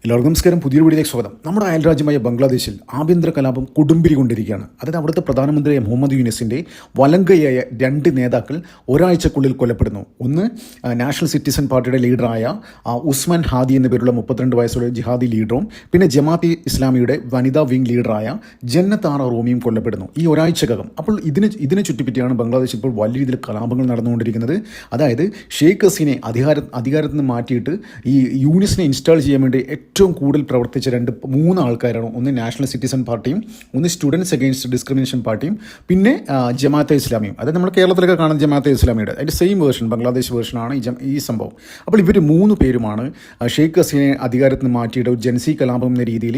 എല്ലാവർക്കും നമസ്കാരം. പുതിയൊരു വീഡിയോയിലേക്ക് സ്വാഗതം. നമ്മുടെ അയൽരാജ്യമായ ബംഗ്ലാദേശിൽ ആഭ്യന്തര കലാപം കൊടുമ്പിരി കൊണ്ടിരിക്കുകയാണ്. അതായത് അവിടുത്തെ പ്രധാനമന്ത്രിയായ മുഹമ്മദ് യൂനിസിൻ്റെ വലങ്കയായ രണ്ട് നേതാക്കൾ ഒരാഴ്ചക്കുള്ളിൽ കൊല്ലപ്പെടുന്നു. ഒന്ന് നാഷണൽ സിറ്റിസൺ പാർട്ടിയുടെ ലീഡറായ ഉസ്മാൻ ഹാദി എന്ന പേരുള്ള 32 വയസ്സുള്ള ജിഹാദി ലീഡറും പിന്നെ ജമാഅത്തെ ഇസ്ലാമിയുടെ വനിതാ വിംഗ് ലീഡറായ ജന്നത്ത് ആറ റൂമിയും കൊല്ലപ്പെടുന്നു ഈ ഒരാഴ്ചക്കകം. അപ്പോൾ ഇതിനെ ചുറ്റിപ്പറ്റിയാണ് ബംഗ്ലാദേശിൽ ഇപ്പോൾ വലിയ രീതിയിൽ കലാപങ്ങൾ നടന്നുകൊണ്ടിരിക്കുന്നത്. അതായത് ഷെയ്ഖ് ഹസീനെ അധികാരത്തിൽ നിന്ന് മാറ്റിയിട്ട് ഈ യൂനിസിനെ ഇൻസ്റ്റാൾ ചെയ്യാൻ വേണ്ടി ഏറ്റവും കൂടുതൽ പ്രവർത്തിച്ച മൂന്ന് ആൾക്കാരാണ്. ഒന്ന് നാഷണൽ സിറ്റിസൺ പാർട്ടിയും, ഒന്ന് സ്റ്റുഡൻസ് അഗെയിൻസ്റ്റ് ഡിസ്ക്രിമിനേഷൻ പാർട്ടിയും, പിന്നെ ജമാഅത്തെ ഇസ്ലാമിയും. അതായത് നമ്മൾ കേരളത്തിലൊക്കെ കാണുന്ന ജമാഅത്തെ ഇസ്ലാമിയുടെ അതിൻ്റെ സെയിം വേർഷൻ, ബംഗ്ലാദേശ് വേർഷനാണ് ഈ സംഭവം. അപ്പോൾ ഇവർ മൂന്ന് പേരുമാണ് ഷെയ്ഖ് ഹസീനെ അധികാരത്തിൽ നിന്ന് മാറ്റിയിട്ട് ഒരു ജൻസി കലാപം എന്ന രീതിയിൽ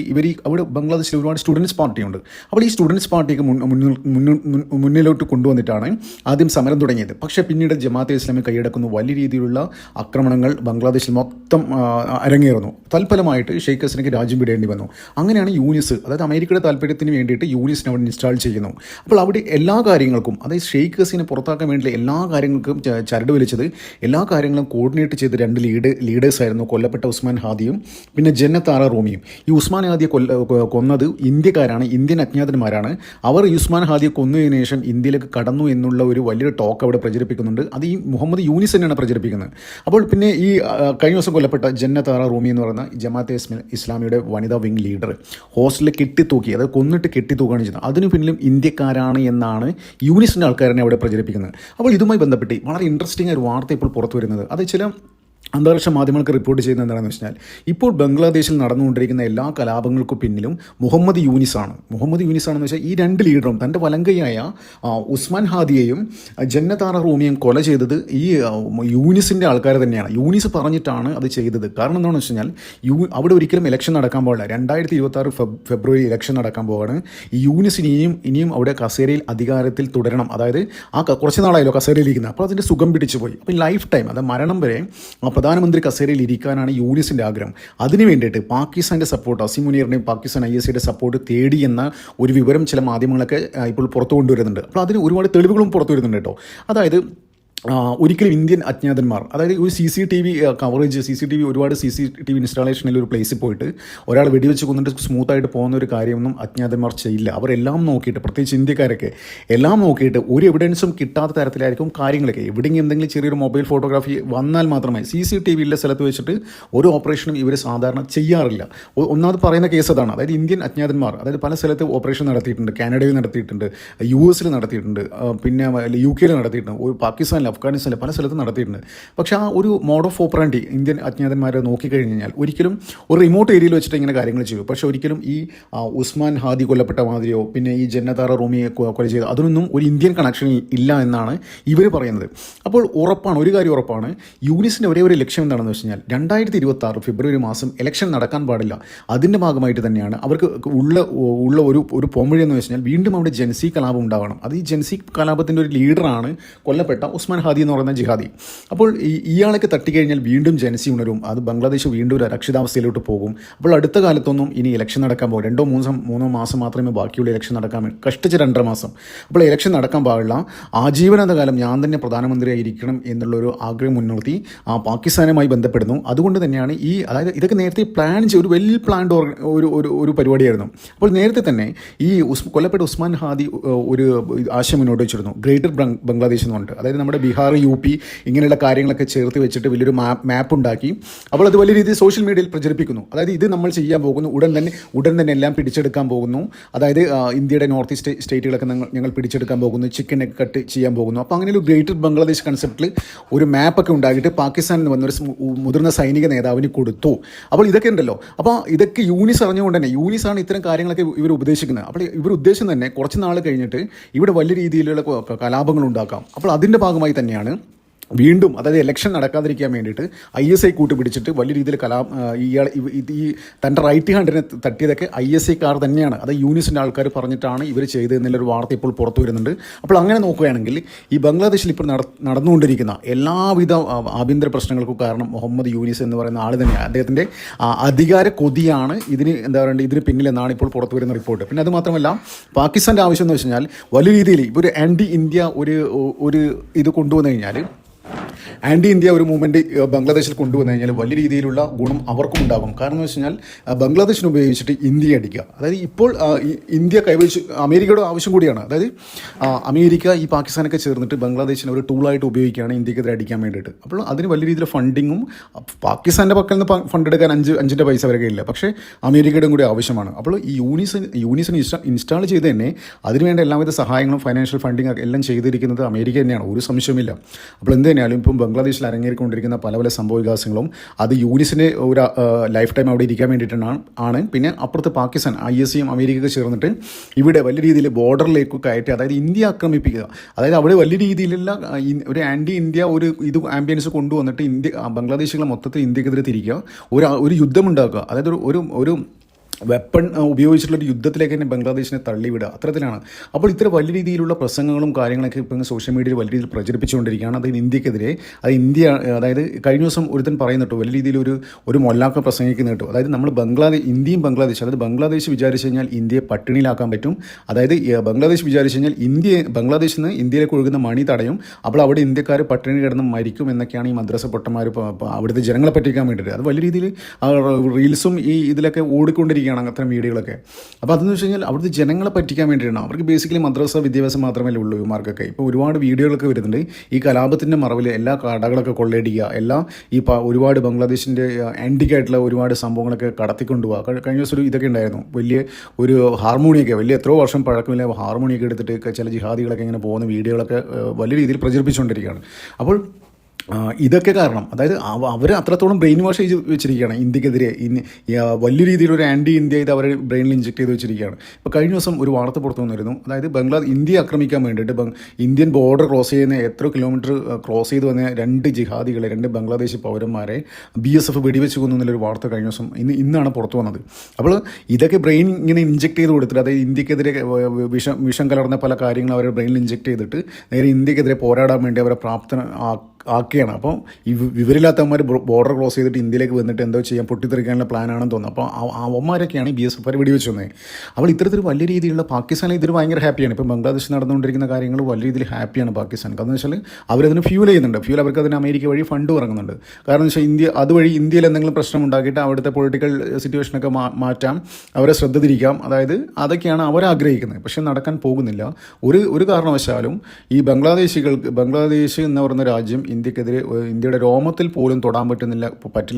അവിടെ ബംഗ്ലാദേശിൽ ഒരുപാട് സ്റ്റുഡൻസ് പാർട്ടിയുണ്ട്. അപ്പോൾ ഈ സ്റ്റുഡൻസ് പാർട്ടിക്ക് മുന്നിലോട്ട് കൊണ്ടുവന്നിട്ടാണ് ആദ്യം സമരം തുടങ്ങിയത്. പക്ഷേ പിന്നീട് ജമാഅത്തെ ഇസ്ലാമി കൈയടക്കുന്നു. വലിയ രീതിയിലുള്ള ആക്രമണങ്ങൾ ബംഗ്ലാദേശിൽ മൊത്തം അരങ്ങേറുന്നു. തൽഫലമായിട്ട് ഷെയ്ഖ് ഹസീനയ്ക്ക് രാജ്യം വിടേണ്ടി വന്നു. അങ്ങനെയാണ് യൂനിസ്, അതായത് അമേരിക്കയുടെ താല്പര്യത്തിന് വേണ്ടിയിട്ട് യൂനിസിനെ അവിടെ ഇൻസ്റ്റാൾ ചെയ്യുന്നു. അപ്പോൾ അവിടെ എല്ലാ കാര്യങ്ങൾക്കും, അതായത് ഷെയ്ഖ് ഹസീനെ പുറത്താക്കാൻ വേണ്ടി എല്ലാ കാര്യങ്ങൾക്കും ചരട് വലിച്ചത്, എല്ലാ കാര്യങ്ങളും കോർഡിനേറ്റ് ചെയ്ത് രണ്ട് ലീഡേഴ്സായിരുന്നു കൊല്ലപ്പെട്ട ഉസ്മാൻ ഹാദിയും പിന്നെ ജന്നത്ത് ആറ റൂമിയും. ഈ ഉസ്മാൻ ഹാദിയെ കൊന്നത് ഇന്ത്യക്കാരാണ്, ഇന്ത്യൻ അജ്ഞാതന്മാരാണ്. അവർ ഉസ്മാൻ ഹാദിയെ കൊന്നതിന് ശേഷം ഇന്ത്യയിലേക്ക് കടന്നു എന്നുള്ള ഒരു വലിയൊരു ടോക്ക് അവിടെ പ്രചരിപ്പിക്കുന്നുണ്ട്. അത് ഈ മുഹമ്മദ് യൂനിസ് തന്നെയാണ് പ്രചരിപ്പിക്കുന്നത്. അപ്പോൾ പിന്നെ ഈ കഴിഞ്ഞ ദിവസം കൊല്ലപ്പെട്ട ജന്നത്ത് ആറ റൂമി എന്ന് പറയുന്ന ജമാഅത്തെ ഇസ്ലാമിയുടെ വനിതാ വിംഗ് ലീഡർ ഹോസ്റ്റലിൽ കെട്ടിത്തൂക്കി, അത് കൊന്നിട്ട് കെട്ടിത്തൂക്കുകയാണ് ചെയ്യുന്നത്. അതിനു പിന്നിലും ഇന്ത്യക്കാരാണ് എന്നാണ് യൂനിസിൻ്റെ ആൾക്കാരനെ അവിടെ പ്രചരിപ്പിക്കുന്നത്. അപ്പോൾ ഇതുമായി ബന്ധപ്പെട്ട് വളരെ ഇൻട്രസ്റ്റിംഗ് ഒരു വാർത്ത ഇപ്പോൾ പുറത്തു വരുന്നത്, അത് ചില അന്താരാഷ്ട്ര മാധ്യമങ്ങൾക്ക് റിപ്പോർട്ട് ചെയ്യുന്നത് എന്താണെന്ന് വെച്ചാൽ, ഇപ്പോൾ ബംഗ്ലാദേശിൽ നടന്നുകൊണ്ടിരിക്കുന്ന എല്ലാ കലാപങ്ങൾക്കും പിന്നിലും മുഹമ്മദ് യൂനിസാണെന്ന് വെച്ചാൽ ഈ രണ്ട് ലീഡറും തൻ്റെ വലങ്കയായ ഉസ്മാൻ ഹാദിയെയും ജന്നത്ത് ആറ റൂമിയും കൊല ചെയ്തത് ഈ യൂനിസിൻ്റെ ആൾക്കാർ തന്നെയാണ്. യൂനിസ് പറഞ്ഞിട്ടാണ് അത് ചെയ്തത്. കാരണം എന്താണെന്ന് വെച്ച് കഴിഞ്ഞാൽ അവിടെ ഒരിക്കലും ഇലക്ഷൻ നടക്കാൻ പോകില്ല. 2026 ഫെബ്രുവരി ഇലക്ഷൻ നടക്കാൻ പോവാണ്. ഈ യൂനിസിന് ഇനിയും അവിടെ കസേരയിൽ അധികാരത്തിൽ തുടരണം. അതായത് കുറച്ച് നാളായല്ലോ കസേരയിലിരിക്കുന്നത്. അപ്പോൾ അതിൻ്റെ സുഖം പിടിച്ചു പോയി. അപ്പോൾ ലൈഫ് ടൈം, അത് മരണം വരെ പ്രധാനമന്ത്രി കസേരയിൽ ഇരിക്കാനാണ് യൂനിസിൻ്റെ ആഗ്രഹം. അതിനു വേണ്ടിയിട്ട് പാകിസ്ഥാൻ്റെ സപ്പോർട്ട്, അസീം മുനീറിൻ്റെയും പാകിസ്ഥാൻ ISIയുടെ സപ്പോർട്ട് തേടി എന്ന ഒരു വിവരം ചില മാധ്യമങ്ങളൊക്കെ ഇപ്പോൾ പുറത്തു കൊണ്ടുവരുന്നുണ്ട്. അപ്പോൾ അതിന് ഒരുപാട് തെളിവുകളും പുറത്തു വരുന്നുണ്ട് കേട്ടോ. അതായത് ഒരിക്കലും ഇന്ത്യൻ അജ്ഞാതന്മാർ, അതായത് ഒരു CCTV കവറേജ്, CCTV ഒരുപാട് CCTV ഇൻസ്റ്റാളേഷനിൽ ഒരു പ്ലേസിൽ പോയിട്ട് ഒരാൾ വെടിവെച്ച് കൊന്നിട്ട് സ്മൂത്തായിട്ട് പോകുന്ന ഒരു കാര്യമൊന്നും അജ്ഞാതന്മാർ ചെയ്യില്ല. അവരെല്ലാം നോക്കിയിട്ട്, പ്രത്യേകിച്ച് ഇന്ത്യക്കാരൊക്കെ എല്ലാം നോക്കിയിട്ട് ഒരു എവിഡൻസും കിട്ടാത്ത തരത്തിലായിരിക്കും കാര്യങ്ങളൊക്കെ. എവിടെയെങ്കിലും എന്തെങ്കിലും ചെറിയൊരു മൊബൈൽ ഫോട്ടോഗ്രാഫി വന്നാൽ മാത്രമേ, CCTV ഉള്ള സ്ഥലത്ത് വെച്ചിട്ട് ഒരു ഓപ്പറേഷനും ഇവർ സാധാരണ ചെയ്യാറില്ല. ഒന്നാമത് പറയുന്ന കേസ് അതാണ്. അതായത് ഇന്ത്യൻ അജ്ഞാതന്മാർ, അതായത് പല സ്ഥലത്ത് ഓപ്പറേഷൻ നടത്തിയിട്ടുണ്ട്. കാനഡയിൽ നടത്തിയിട്ടുണ്ട്, US നടത്തിയിട്ടുണ്ട്, പിന്നെ UK നടത്തിയിട്ടുണ്ട്, പാകിസ്ഥാനിൽ, അഫ്ഗാനിസ്ഥാനിൽ പല സ്ഥലത്തും നടത്തിയിട്ടുണ്ട്. പക്ഷേ ആ ഒരു മോഡ് ഓഫ് ഓപ്പറാൻഡി ഇന്ത്യൻ അജ്ഞാതന്മാരെ നോക്കിക്കഴിഞ്ഞ് കഴിഞ്ഞാൽ ഒരിക്കലും ഒരു റിമോട്ട് ഏരിയയിൽ വെച്ചിട്ട് ഇങ്ങനെ കാര്യങ്ങൾ ചെയ്യും. പക്ഷേ ഒരിക്കലും ഈ ഉസ്മാൻ ഹാദി കൊല്ലപ്പെട്ട മാതിരിയോ പിന്നെ ഈ ജന്നത്ത് ആറ റൂമിയെ കൊല ചെയ്ത് അതിനൊന്നും ഒരു ഇന്ത്യൻ കണക്ഷൻ ഇല്ല എന്നാണ് ഇവർ പറയുന്നത്. അപ്പോൾ ഒരു കാര്യം ഉറപ്പാണ്, യൂനിസിൻ്റെ ഒരേ ഒരു ലക്ഷ്യം എന്താണെന്ന് വെച്ച് കഴിഞ്ഞാൽ 2026 ഫെബ്രുവരി മാസം ഇലക്ഷൻ നടക്കാൻ പാടില്ല. അതിൻ്റെ ഭാഗമായിട്ട് തന്നെയാണ് അവർക്ക് ഉള്ള ഒരു പോംവഴി എന്ന് വെച്ച് കഴിഞ്ഞാൽ വീണ്ടും അവിടെ ജൻസി കലാപം ഉണ്ടാവണം. അത് ഈ ജൻസി കലാപത്തിൻ്റെ ഒരു ലീഡറാണ് കൊല്ലപ്പെട്ട ഉസ്മാൻ ഹാദി എന്ന് പറയുന്ന ജിഹാദി. അപ്പോൾ ഇയാളൊക്കെ തട്ടിക്കഴിഞ്ഞാൽ വീണ്ടും ജനസി ഉണരും. അത് ബംഗ്ലാദേശ് വീണ്ടും ഒരു അരക്ഷിതാവസ്ഥയിലോട്ട് പോകും. അപ്പോൾ അടുത്ത കാലത്തൊന്നും ഇനി ഇലക്ഷൻ നടക്കാൻ പോകും. 2-3 മാസം മാത്രമേ ബാക്കിയുള്ള ഇലക്ഷൻ നടക്കാൻ വേണ്ടി, കഷ്ടിച്ച് 2.5 മാസം. അപ്പോൾ ഇലക്ഷൻ നടക്കാൻ പാടില്ല. ആജീവനാന്ത കാലം ഞാൻ തന്നെ പ്രധാനമന്ത്രിയായിരിക്കണം എന്നുള്ളൊരു ആഗ്രഹം മുൻനിർത്തി പാകിസ്ഥാനുമായി ബന്ധപ്പെടുന്നു. അതുകൊണ്ട് തന്നെയാണ് അതായത് ഇതൊക്കെ നേരത്തെ പ്ലാൻ ചെയ്ത് ഒരു വെൽ പ്ലാൻഡ് ഒരു പരിപാടിയായിരുന്നു. അപ്പോൾ നേരത്തെ തന്നെ ഈ കൊല്ലപ്പെട്ട ഉസ്മാൻ ഹാദി ഒരു ആശയം മുന്നോട്ട് വെച്ചിരുന്നു, ഗ്രേറ്റർ ബംഗ്ലാദേശ് എന്ന് പറഞ്ഞിട്ട്. അതായത് നമ്മുടെ ബീഹാർ, UP ഇങ്ങനെയുള്ള കാര്യങ്ങളൊക്കെ ചേർത്ത് വെച്ചിട്ട് വലിയൊരു മാപ്പ് ഉണ്ടാക്കി അപ്പോൾ അത് വലിയ രീതിയിൽ സോഷ്യൽ മീഡിയയിൽ പ്രചരിപ്പിക്കുന്നു. അതായത് ഇത് നമ്മൾ ചെയ്യാൻ പോകുന്നു, ഉടൻ തന്നെ എല്ലാം പിടിച്ചെടുക്കാൻ പോകുന്നു. അതായത് ഇന്ത്യയുടെ നോർത്ത് ഈസ്റ്റ് സ്റ്റേറ്റുകളൊക്കെ ഞങ്ങൾ പിടിച്ചെടുക്കാൻ പോകുന്നു, ചിക്കൻ കട്ട് ചെയ്യാൻ പോകുന്നു. അപ്പോൾ അങ്ങനെ ഒരു ഗ്രേറ്റർ ബംഗ്ലാദേശ് കൺസെപ്റ്റിൽ ഒരു മാപ്പൊക്കെ ഉണ്ടാക്കിയിട്ട് പാകിസ്ഥാനിൽ നിന്ന് വന്നൊരു മുതിർന്ന സൈനിക നേതാവിന് കൊടുത്തു. അപ്പോൾ ഇതൊക്കെ ഉണ്ടല്ലോ. അപ്പോൾ ഇതൊക്കെ യൂനിസ് അറിഞ്ഞുകൊണ്ട് തന്നെ, യൂനിസാണ് ഇത്തരം കാര്യങ്ങളൊക്കെ ഇവർ ഉപദേശിക്കുന്നത്. അപ്പോൾ ഇവർ ഉദ്ദേശം തന്നെ കുറച്ച് നാൾ കഴിഞ്ഞിട്ട് ഇവിടെ വലിയ രീതിയിലുള്ള കലാപങ്ങൾ ഉണ്ടാക്കാം. അപ്പോൾ അതിൻ്റെ ഭാഗമായി തന്നെയാണ് വീണ്ടും, അതായത് ഇലക്ഷൻ നടക്കാതിരിക്കാൻ വേണ്ടിയിട്ട് ISI കൂട്ടുപിടിച്ചിട്ട് വലിയ രീതിയിൽ ഈ തൻ്റെ റൈറ്റ് ഹാൻഡിനെ തട്ടിയതൊക്കെ ISIക്കാർ തന്നെയാണ്. അത് യൂനിസിൻ്റെ ആൾക്കാർ പറഞ്ഞിട്ടാണ് ഇവർ ചെയ്തതെന്നുള്ളൊരു വാർത്ത ഇപ്പോൾ പുറത്തു വരുന്നുണ്ട്. അപ്പോൾ അങ്ങനെ നോക്കുകയാണെങ്കിൽ ഈ ബംഗ്ലാദേശിൽ ഇപ്പോൾ നടന്നുകൊണ്ടിരിക്കുന്ന എല്ലാവിധ ആഭ്യന്തര പ്രശ്നങ്ങൾക്കും കാരണം മുഹമ്മദ് യൂനിസ് എന്ന് പറയുന്ന ആൾ തന്നെയാണ്. അദ്ദേഹത്തിൻ്റെ അധികാര കൊതിയാണ് ഇതിന് പിന്നിലെന്നാണ് ഇപ്പോൾ പുറത്തു വരുന്ന റിപ്പോർട്ട്. പിന്നെ അത് മാത്രമല്ല, പാകിസ്ഥാൻ്റെ ആവശ്യം എന്ന് വെച്ച് കഴിഞ്ഞാൽ വലിയ രീതിയിൽ ഇപ്പോൾ ഒരു ആൻറ്റി ഇന്ത്യ ഒരു ഇത് കൊണ്ടുവന്നു കഴിഞ്ഞാൽ ആൻറ്റി ഇന്ത്യ ഒരു മൂവ്മെൻറ്റ് ബംഗ്ലാദേശിൽ കൊണ്ടുവന്നു കഴിഞ്ഞാൽ വലിയ രീതിയിലുള്ള ഗുണം അവർക്കും ഉണ്ടാകും. കാരണം എന്ന് വെച്ച് കഴിഞ്ഞാൽ ബംഗ്ലാദേശിനെ ഉപയോഗിച്ചിട്ട് ഇന്ത്യയെ അടിക്കുക. അതായത് ഇപ്പോൾ ഇന്ത്യ കൈവരിച്ച് അമേരിക്കയുടെ ആവശ്യം കൂടിയാണ്. അതായത് അമേരിക്ക ഈ പാകിസ്ഥാനൊക്കെ ചേർന്നിട്ട് ബംഗ്ലാദേശിനെ ഒരു ടൂളായിട്ട് ഉപയോഗിക്കുകയാണ് ഇന്ത്യക്കെതിരെ അടിക്കാൻ വേണ്ടിയിട്ട്. അപ്പോൾ അതിന് വലിയ രീതിയിൽ ഫണ്ടിങ്ങും പാകിസ്ഥാൻ്റെ പക്കൽ നിന്ന് ഫണ്ട് എടുക്കാൻ അഞ്ചിൻ്റെ പൈസ വരെ ഇല്ല. പക്ഷേ അമേരിക്കയുടെയും കൂടി ആവശ്യമാണ്. അപ്പോൾ ഈ യൂണിസിന് ഇൻസ്റ്റാൾ ചെയ്ത് തന്നെ അതിനുവേണ്ട എല്ലാവിധ സഹായങ്ങളും ഫൈനാൻഷ്യൽ ഫണ്ടിങ് എല്ലാം ചെയ്തിരിക്കുന്നത് അമേരിക്ക തന്നെയാണ്, ഒരു സംശയമില്ല. അപ്പോൾ എന്ത് തന്നെയാലും ഇപ്പം ബംഗ്ലാദേശിൽ അരങ്ങേറിക്കൊണ്ടിരിക്കുന്ന പല പല സംഭവ വികാസങ്ങളും അത് യൂണിസിന് ഒരു ലൈഫ് ടൈം അവിടെ ഇരിക്കാൻ വേണ്ടിയിട്ടാണ്. പിന്നെ അപ്പുറത്ത് പാകിസ്ഥാൻ ISയും അമേരിക്കയൊക്കെ ചേർന്നിട്ട് ഇവിടെ വലിയ രീതിയിൽ ബോർഡറിലേക്ക് കയറ്റി, അതായത് ഇന്ത്യ ആക്രമിപ്പിക്കുക. അതായത് അവിടെ വലിയ രീതിയിലുള്ള ഒരു ആൻറ്റി ഇന്ത്യ ഒരു ആംബിയൻസ് കൊണ്ടുവന്നിട്ട് ബംഗ്ലാദേശികളെ മൊത്തത്തിൽ ഇന്ത്യക്കെതിരെ തിരിക്കുക, ഒരു യുദ്ധമുണ്ടാക്കുക. അതായത് ഒരു വെപ്പൺ ഉപയോഗിച്ചിട്ടുള്ളൊരു യുദ്ധത്തിലേക്ക് തന്നെ ബംഗ്ലാദേശിനെ തള്ളിവിടുക, അത്തരത്തിലാണ്. അപ്പോൾ ഇത്ര വലിയ രീതിയിലുള്ള പ്രസംഗങ്ങളും കാര്യങ്ങളൊക്കെ ഇപ്പോൾ സോഷ്യൽ മീഡിയയിൽ വലിയ രീതിയിൽ പ്രചരിപ്പിച്ചുകൊണ്ടിരിക്കുകയാണ്. അത് ഇന്ത്യക്കെതിരെ, അത് അതായത് കഴിഞ്ഞ ദിവസം ഒരുത്തൻ പറയുന്നിട്ടോ വലിയ രീതിയിൽ ഒരു മൊല്ലാക്ക പ്രസംഗിക്കുന്ന കേട്ടോ. അതായത് നമ്മൾ ഇന്ത്യയും ബംഗ്ലാദേശ്, അതായത് ബംഗ്ലാദേശ് വിചാരിച്ചു കഴിഞ്ഞാൽ ഇന്ത്യയെ പട്ടിണിയിലാക്കാൻ പറ്റും. അതായത് ബംഗ്ലാദേശ് വിചാരിച്ചു കഴിഞ്ഞാൽ ബംഗ്ലാദേശിൽ നിന്ന് ഇന്ത്യയിലേക്ക് ഒഴുകുന്ന മണി തടയും. അപ്പോൾ അവിടെ ഇന്ത്യക്കാർ പട്ടിണി കിടന്ന് മരിക്കും എന്നൊക്കെയാണ് ഈ മദ്രസ പൊട്ടന്മാർ അവിടുത്തെ ജനങ്ങളെ പറ്റിക്കാൻ വേണ്ടിയിട്ട്. അത് വലിയ രീതിയിൽ റീൽസും ഇതിലൊക്കെ ഓടിക്കൊണ്ടിരിക്കുകയാണ് അത്തരം വീഡിയോകളൊക്കെ. അപ്പോൾ അതെന്ന് വെച്ച് കഴിഞ്ഞാൽ അവിടുത്തെ ജനങ്ങളെ പറ്റിക്കാൻ വേണ്ടിയിട്ടാണ്. അവർക്ക് ബേസിക്കലി മദ്രസ വിദ്യാഭ്യാസം മാത്രമേ ഉള്ളൂ ഇവന്മാർക്കൊക്കെ. ഇപ്പോൾ ഒരുപാട് വീഡിയോകളൊക്കെ വരുന്നുണ്ട് ഈ കലാപത്തിൻ്റെ മറവിൽ എല്ലാ കടകളൊക്കെ കൊള്ളയടിക്കുക, എല്ലാം ഈ ഒരുപാട് ബംഗ്ലാദേശിൻ്റെ ആൻറ്റിക്കായിട്ടുള്ള ഒരുപാട് സംഭവങ്ങളൊക്കെ കടത്തിക്കൊണ്ടുപോകുക. കഴിഞ്ഞ ദിവസം ഇതൊക്കെ ഉണ്ടായിരുന്നു, വലിയ ഒരു ഹാർമോണിയൊക്കെ, വലിയ എത്രയോ വർഷം പഴക്കമില്ല ഹാർമോണിയൊക്കെ എടുത്തിട്ട് ചില ജിഹാദികളൊക്കെ ഇങ്ങനെ പോകുന്ന വീഡിയോകളൊക്കെ വലിയ രീതിയിൽ പ്രചരിപ്പിച്ചുകൊണ്ടിരിക്കുകയാണ്. അപ്പോൾ ഇതൊക്കെ കാരണം, അതായത് അവർ അത്രത്തോളം ബ്രെയിൻ വാഷ് ചെയ്ത് വെച്ചിരിക്കുകയാണ് ഇന്ത്യക്കെതിരെ. വലിയ രീതിയിലൊരു ആൻറ്റി ഇന്ത്യ ഇത് അവരെ ബ്രെയിനിൽ ഇഞ്ചെക്ട് ചെയ്ത് വെച്ചിരിക്കുകയാണ്. ഇപ്പോൾ കഴിഞ്ഞ ദിവസം ഒരു വാർത്ത പുറത്തു വന്നിരുന്നു, അതായത് ഇന്ത്യ ആക്രമിക്കാൻ വേണ്ടിയിട്ട് ഇന്ത്യൻ ബോർഡർ ക്രോസ് ചെയ്യുന്ന എത്ര കിലോമീറ്റർ ക്രോസ് ചെയ്ത് വന്ന രണ്ട് ബംഗ്ലാദേശി പൗരന്മാരെ BSF വെടിവെച്ച് കൊന്നു എന്നുള്ളൊരു വാർത്ത കഴിഞ്ഞ ദിവസം ഇന്നാണ് പുറത്തു വന്നത്. അപ്പോൾ ഇതൊക്കെ ബ്രെയിൻ ഇങ്ങനെ ഇഞ്ചെക്ട് ചെയ്ത് കൊടുത്തിട്ട്, അതായത് ഇന്ത്യക്കെതിരെ വിഷം കലർന്ന പല കാര്യങ്ങളും അവരുടെ ബ്രെയിനിൽ ഇഞ്ചെക്ട് ചെയ്തിട്ട് നേരെ ഇന്ത്യക്കെതിരെ പോരാടാൻ വേണ്ടി അവരെ ആക്കുകയാണ്. അപ്പോൾ ഈ വിവരമില്ലാത്തവന്മാർ ബോർഡർ ക്രോസ് ചെയ്തിട്ട് ഇന്ത്യയിലേക്ക് വന്നിട്ട് എന്തോ ചെയ്യാൻ പൊട്ടിത്തെറിക്കാനുള്ള പ്ലാനാണെന്ന് തോന്നുന്നു. അപ്പോൾ അവന്മാരൊക്കെയാണ് BSF വെടിവെച്ച് വന്നത്. അപ്പോൾ ഇത്തരത്തിൽ വലിയ രീതിയിലുള്ള പാകിസ്ഥാനിൽ ഇതിൽ ഭയങ്കര ഹാപ്പിയാണ്. ഇപ്പോൾ ബംഗ്ലാദേശിൽ നടന്നുകൊണ്ടിരിക്കുന്ന കാര്യങ്ങൾ വലിയ രീതിയിൽ ഹാപ്പിയാണ് പാകിസ്ഥാൻ. കാരണം എന്ന് വെച്ചാൽ അവരതിന് ഫ്യൂൽ ചെയ്യുന്നുണ്ട്. അവർക്ക് അതിന് അമേരിക്ക വഴി ഫണ്ട് ഇറങ്ങുന്നുണ്ട്. കാരണം എന്ന് വെച്ചാൽ അതുവഴി ഇന്ത്യയിൽ എന്തെങ്കിലും പ്രശ്നം ഉണ്ടാക്കിയിട്ട് അവിടുത്തെ പൊളിറ്റിക്കൽ സിറ്റുവേഷനൊക്കെ മാറ്റാം, അവരെ ശ്രദ്ധ തിരിക്കാം. അതായത് അതൊക്കെയാണ് അവരാഗ്രഹിക്കുന്നത്. പക്ഷേ നടക്കാൻ പോകുന്നില്ല ഒരു കാരണവശാലും. ഈ ബംഗ്ലാദേശ് എന്ന് പറയുന്ന രാജ്യം ഇന്ത്യയുടെ രോമത്തിൽ പോലും തൊടാൻ പറ്റില്ല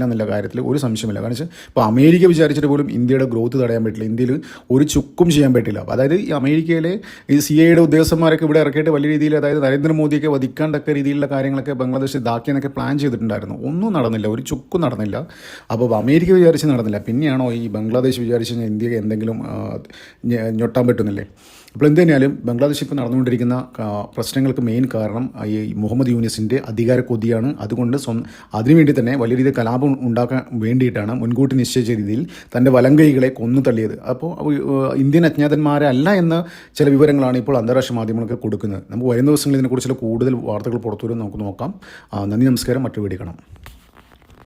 എന്നുള്ള കാര്യത്തിൽ ഒരു സംശയമില്ല. കാരണം വെച്ചാൽ ഇപ്പോൾ അമേരിക്ക വിചാരിച്ചിട്ട് പോലും ഇന്ത്യയുടെ ഗ്രോത്ത് തടയാൻ പറ്റില്ല, ഇന്ത്യയിൽ ഒരു ചുക്കും ചെയ്യാൻ പറ്റില്ല. അതായത് ഈ അമേരിക്കയിലെ ഈ CIA ഉദ്യോഗസ്ഥന്മാരൊക്കെ ഇവിടെ ഇറക്കിയിട്ട് വലിയ രീതിയിൽ, അതായത് നരേന്ദ്രമോദിയൊക്കെ വധിക്കാൻ തക്ക രീതിയിലുള്ള കാര്യങ്ങളൊക്കെ ബംഗ്ലാദേശിൽ ഇതാക്കിയെന്നൊക്കെ പ്ലാൻ ചെയ്തിട്ടുണ്ടായിരുന്നു. ഒന്നും നടന്നില്ല, ഒരു ചുക്കും നടന്നില്ല. അപ്പോൾ അമേരിക്ക വിചാരിച്ച് നടന്നില്ല, പിന്നെയാണോ ഈ ബംഗ്ലാദേശ് വിചാരിച്ച് കഴിഞ്ഞാൽ ഇന്ത്യക്ക് എന്തെങ്കിലും ഞൊട്ടാൻ പറ്റുന്നില്ലേ? അപ്പോൾ എന്ത് തന്നെയാലും ബംഗ്ലാദേശ് ഇപ്പോൾ നടന്നുകൊണ്ടിരിക്കുന്ന പ്രശ്നങ്ങൾക്ക് മെയിൻ കാരണം ഈ മുഹമ്മദ് യൂനിസിൻ്റെ അധികാര കൊതിയാണ്. അതുകൊണ്ട് അതിനുവേണ്ടി തന്നെ വലിയ രീതിയിൽ കലാപം ഉണ്ടാക്കാൻ വേണ്ടിയിട്ടാണ് മുൻകൂട്ടി നിശ്ചയിച്ച രീതിയിൽ തൻ്റെ വലങ്കൈകളെ കൊന്നു തള്ളിയത്. അപ്പോൾ ഇന്ത്യൻ അജ്ഞാതന്മാരല്ല എന്ന ചില വിവരങ്ങളാണ് ഇപ്പോൾ അന്താരാഷ്ട്ര മാധ്യമങ്ങളൊക്കെ കൊടുക്കുന്നത്. നമുക്ക് വരുന്ന ദിവസങ്ങളിൽ ഇതിനെക്കുറിച്ചുള്ള കൂടുതൽ വാർത്തകൾ പുറത്തു വരും, നമുക്ക് നോക്കാം. നന്ദി, നമസ്കാരം, മറ്റു വീഡിയോ കാണാം.